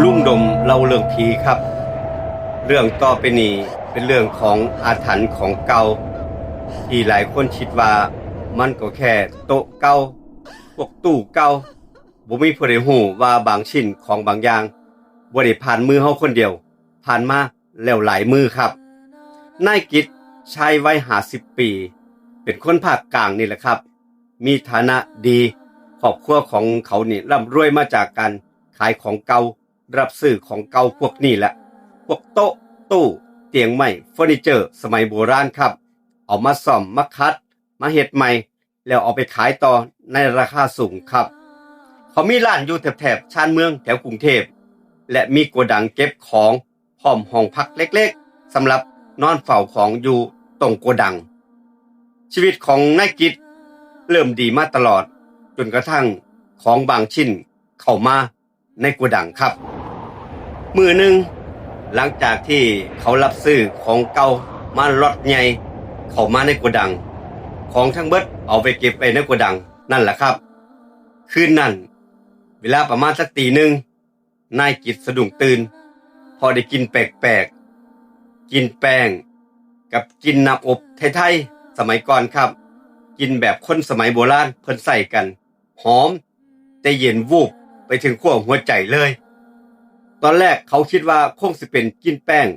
ลุงดมเล่าเรื่องผีครับเรื่องต่อไปนี้เป็นเรื่องของอาถรรพ์ของเก่าที่หลายคนคิดว่ามันก็แค่โต๊ะเก่าพวกตู้เก่าบ่มีผู้ใดฮู้ว่าบางชิ้นของบางอย่างบ่ได้ผ่านมือเฮาคนเดียวผ่านมาแล้วหลายมือครับนายกิจชายวัย50ปีเป็นคนภาคกลางนี่แหละครับมีฐานะดีครอบครัวของเขานี่ร่ำรวยมาจากการขายของเก่ารับซื้อของเก่าพวกนี้แหละพวกโต๊ะตู้เตียงไม้เฟอร์นิเจอร์สมัยโบราณครับเอามาซ่อมมาคัดมาเฮ็ดใหม่แล้วเอาไปขายต่อในราคาสูงครับเขามีร้านอยู่แถบชานเมืองแถวกรุงเทพและมีโกดังเก็บของพร้อมห้องพักเล็กๆสำหรับนอนเฝ้าของอยู่ตรงโกดังชีวิตของนายกิจเริ่มดีมาตลอดจนกระทั่งของบางชิ้นเข้ามาในโกดังครับมื้อหนึ่งหลังจากที่เขารับซื้อของเก่ามาล็อตใหญ่เข้ามาในโกดังของทั้งเบิดเอาไปเก็บไว้ในโกดังนั่นแหละครับคืนนั้นเวลาประมาณสักตีหนึ่งนายกิจสะดุ้งตื่นพอได้กินแปลกๆกินแป้งกับกินน้ำอบไทยๆสมัยก่อนครับกินแบบคนสมัยโบราณเพิ่นใส่กันหอมแต่เย็นวูบไปถึงขั้วหัวใจเลยตอนแรกเขาคิดว่าคงสิเป็นกินแป้ง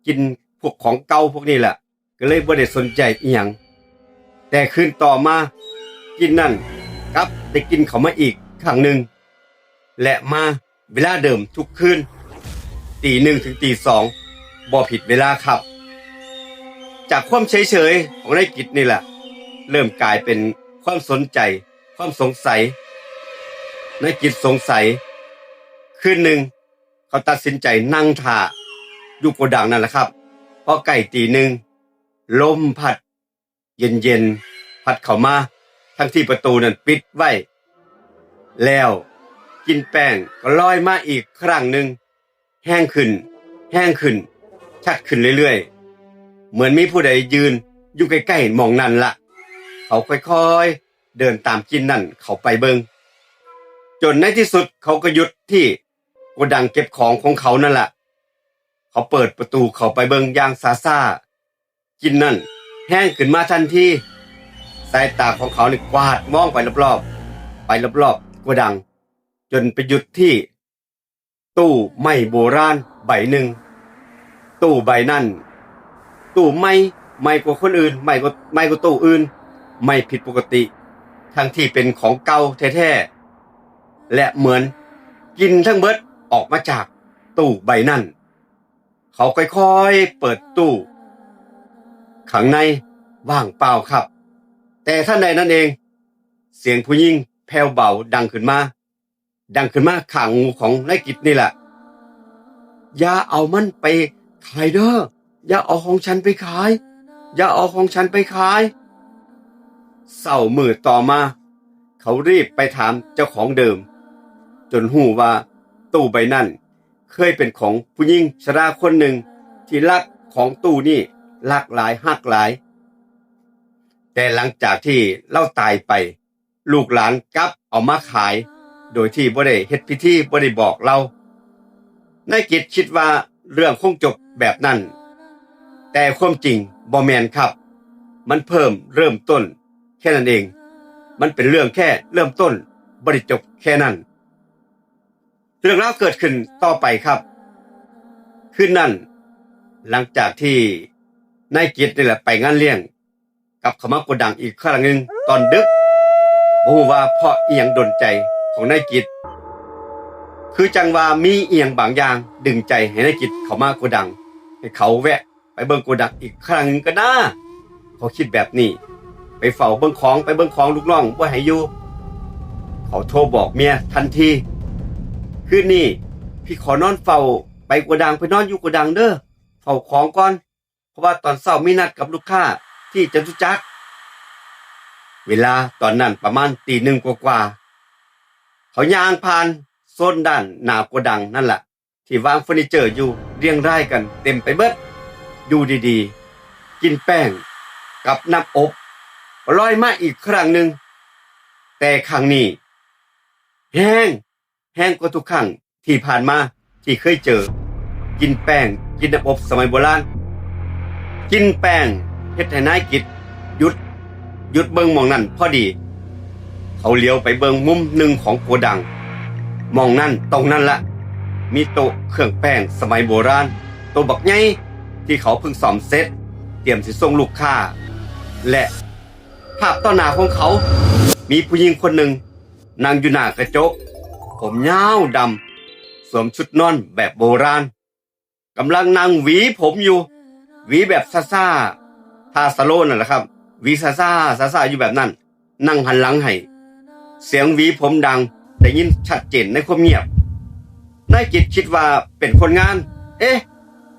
กินพวกของเก่าพวกนี้แหละก็เลยบ่ได้สนใจอีหยังแต่คืนต่อมากินนั่นครับได้กินเขามาอีกครั้งหนึ่งและมาเวลาเดิมทุกคืนตีหนึ่งถึงตีสองบ่ผิดเวลาครับจากความเฉยๆของนายกิจนี่แหละเริ่มกลายเป็นความสนใจความสงสัยนายกิจสงสัยคืนหนึ่งเขาตัดสินใจนั่งท่าอยู่โกดังนั่นแหละครับพอใกล้ตีหนึ่งลมพัดเย็นๆพัดเข้ามาทั้งที่ประตูนั้นปิดไว้แล้วกินแป้งก็ลอยมาอีกครั้งหนึ่งแห้งขึ้นแห้งขึ้นชัดขึ้นเรื่อยๆเหมือนมีผู้ใดยืนอยู่ใกล้ๆมองนั่นละเขาค่อยๆเดินตามกินนั่นเขาไปเบิงจนในที่สุดเขาก็หยุดที่โกดังเก็บของเขานั่นแหละเขาเปิดประตูเข้าไปเบิงอย่างซ่าๆกินนั่นแห้งขึ้นมาทันทีสายตาของเขาเลยกวาดมองไปรอบๆโกดังจนไปหยุดที่ตู้ไม้โบราณใบหนึ่งตู้ใบนั่นตู้ไม่กว่าคนอื่นไม่กว่าตู้อื่นไม่ผิดปกติทั้งที่เป็นของเก่าแท้ๆและเหมือนกินทั้งเบิดออกมาจากตู้ใบนั่นเขาค่อยๆเปิดตู้ข้างในว่างเปล่าครับแต่ท่านใดนั่นเองเสียงผู้หญิงแผ่วเบาดังขึ้นมาข้างหูของนายกิจนี่แหละอย่าเอามันไปขายเด้ออย่าเอาของฉันไปขายอย่าเอาของฉันไปขายเศร้ามืดต่อมาเขารีบไปถามเจ้าของเดิมจนหู้ว่าตู้ใบนั้นเคยเป็นของผู้หญิงชราคนหนึ่งที่รักของตู้นี่รักหลายฮักหลายแต่หลังจากที่เล่าตายไปลูกหลานกลับเอามาขายโดยที่บ่ได้เฮ็ดพิธีบ่ได้บอกเรานายกิจคิดว่าเรื่องคงจบแบบนั้นแต่ความจริงบ่แม่นครับมันเริ่มต้นแค่นั้นเองมันเป็นเรื่องแค่เริ่มต้นบ่ได้จบแค่นั้นเรื่องราวเกิดขึ้นต่อไปครับคืนนั้นหลังจากที่นายกิจนี่แหละไปงานเลี้ยงกลับเข้ามาโกดังอีกครั้งหนึ่งตอนดึกบ่ฮู้ว่าเพราะอีหยังดลใจของนายกิจคือจังว่ามีอีหยังบางอย่างดึงใจให้นายกิจเข้ามาโกดังให้เขาแวะไปเบิ่งโกดังอีกครั้งนึงก็น่าเขาคิดแบบนี้ไปเฝ้าเบิ่งของลูกน้องบ่ให้อยู่เขาโทรบอกเมียทันทีคืนนี้พี่ขอนอนเฝ้าไปโกดังไปนอนอยู่โกดังเด้อเฝ้าของก่อนเพราะว่าตอนเช้ามีนัดกับลูกค้าที่จตุจักรเวลาตอนนั้นประมาณตีหนึ่งกว่าๆเขาย่างผ่านโซนด้านหน้าโกดังนั่นแหละที่วางเฟอร์นิเจอร์อยู่เรียงรายกันเต็มไปเบิดอยู่ดีๆกินแป้งกับน้ำอบลอยมาอีกครั้งหนึ่งแต่ครั้งนี้แห้งกว่าทุกครั้งที่ผ่านมา ที่เคยเจอกินแป้งกินน้ำอบสมัยโบราณกินแป้งเฮ็ดให้นายกิจหยุดเบิ่งหม่องนั้นพอดีเขาเลี้ยวไปเบิ่งมุมหนึ่งของโกดังหม่องนั้นตรงนั้นละมีโต๊ะเครื่องแป้งสมัยโบราณโต๊ะบักใหญ่ที่เขาเพิ่งซ่อมเสร็จเตรียมสิส่งลูกค้าและภาพต่อหน้าของเขามีผู้หญิงคนหนึ่งนั่งอยู่หน้ากระจกผมยาวดำสวมชุดนอนแบบโบราณกำลังนั่งหวีผมอยู่หวีแบบซ่าๆท่าสโลว์นั่นแหละครับหวีซ่าอยู่แบบนั้นนั่งหันหลังให้เสียงหวีผมดังได้ยินชัดเจนในความเงียบนายกิจคิดว่าเป็นคนงาน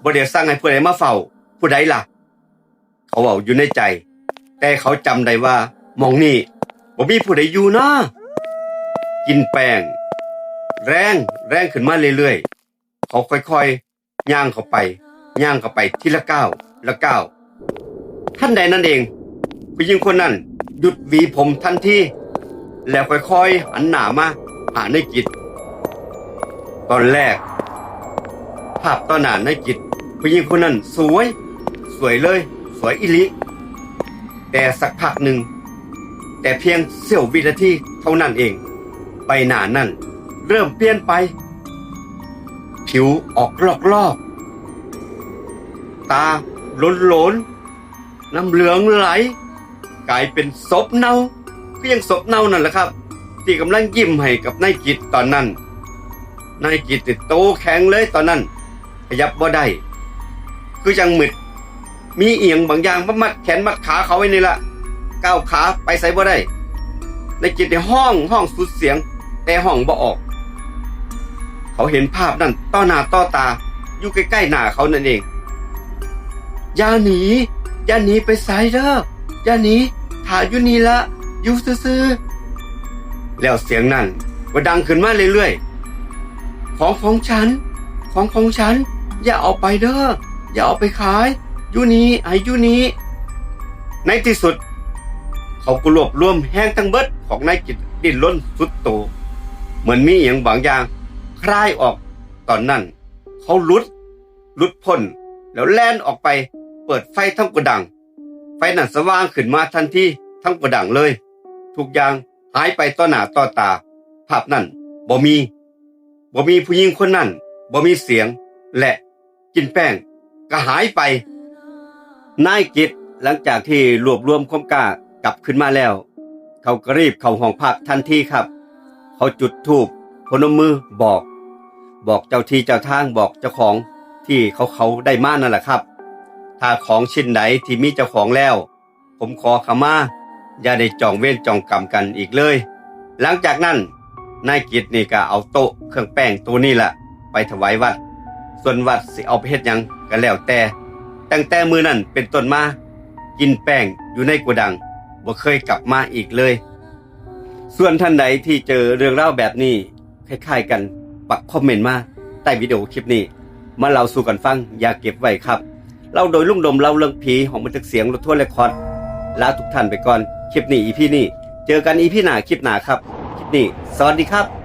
บ่ได้สั่งให้ผู้ใดมาเฝ้าผู้ใดล่ะเขาเว้าอยู่ในใจแต่เขาจำได้ว่าหม่องนี้บ่มีผู้ใดอยู่นะกินแป้งแรงขึ้นมาเรื่อยๆเขาค่อยๆย่างเข้าไปทีละก้าวละก้าวท่านใดนั่นเองผู้หญิงคนนั้นหยุดหวีผมทันทีแล้วค่อยๆหันหน้ามาหานายกิจตอนแรกภาพต่อหน้านายกิจผู้หญิงคนนั้นสวยเลยสวยอีหลีแต่สักพักหนึ่งแต่เพียงเสี้ยววินาทีเท่านั้นเองใบหน้านั่นเริ่มเปลี่ยนไปผิวออกลอกตาโลนน้ำเหลืองไหลกลายเป็นศพเน่าก็ยังศพเน่านั่นแหละครับที่กำลังยิ้มให้กับนายกิจตอนนั้นนายกิจติดโตแข็งเลยตอนนั้นขยับบ่ได้คือยังมึดมีเอียงบางอย่างมามัดแขนมัดขาเขาไว้นี่ละก้าวขาไปไสบ่ได้นายกิจในห้องสุดเสียงแต่ห้องบ่ออกเขาเห็นภาพนั้นต่อหน้าต่อตาอยู่ใกล้ๆหน้าเขานั่นเองอย่าหนีไปไสเด้ออย่าหนีถ่าอยู่นี่ละอยู่ซื่อๆแล้วเสียงนั้นก็ดังขึ้นมาเรื่อยๆของฉันอย่าเอาไปเด้ออย่าเอาไปขายอยู่นี่อยู่นี่ในที่สุดเขาก็รวบรวมแห้งทั้งเบิดของนายกิจดิ้นรนสุดโตเหมือนมีอย่างบางอย่างคลายออกตอนนั้นเขาหลุดพ้นแล้วแล่นออกไปเปิดไฟทั้งกระดังไฟนั้นสว่างขึ้นมาทันทีทั้งกระดังเลยทุกอย่างหายไปต่อหน้าต่อตาภาพนั้นบ่มีผู้หญิงคนนั้นบ่มีเสียงและกินแป้งก็หายไปนายกิจหลังจากที่รวบรวมความกล้ากลับขึ้นมาแล้วเขาก็รีบเข้าห้องพักทันทีครับเขาจุดธูปพนมมือบอกเจ้าที่เจ้าทางบอกเจ้าของที่เขาได้มานั่นแหละครับถ้าของชิ้นไหนที่มีเจ้าของแล้วผมขอขมาอย่าได้จองเวรจองกรรมกันอีกเลยหลังจากนั้นนายกิจนี่ก็เอาโต๊ะเครื่องแป้งตัวนี้แหละไปถวายวัดส่วนวัดสิเอาไปเฮ็ดหยังก็แล้วแต่ตั้งแต่มื้อนั้นเป็นต้นมากินแป้งอยู่ในโกดังบ่เคยกลับมาอีกเลยส่วนท่านใดที่เจอเรื่องเล่าแบบนี้คล้ายๆกันปักคอมเมนต์มาใต้วิดีโอคลิปนี้มาเล่าสู่กันฟังอย่าเก็บไว้ครับเล่าโดยลุงดมเล่าเรื่องผีของบันทึกเสียงรถทัวร์เรคคอร์ดลาทุกท่านไปก่อนคลิปนี้ EP นี้เจอกัน EP หน้าคลิปหน้าครับคลิปนี้สวัสดีครับ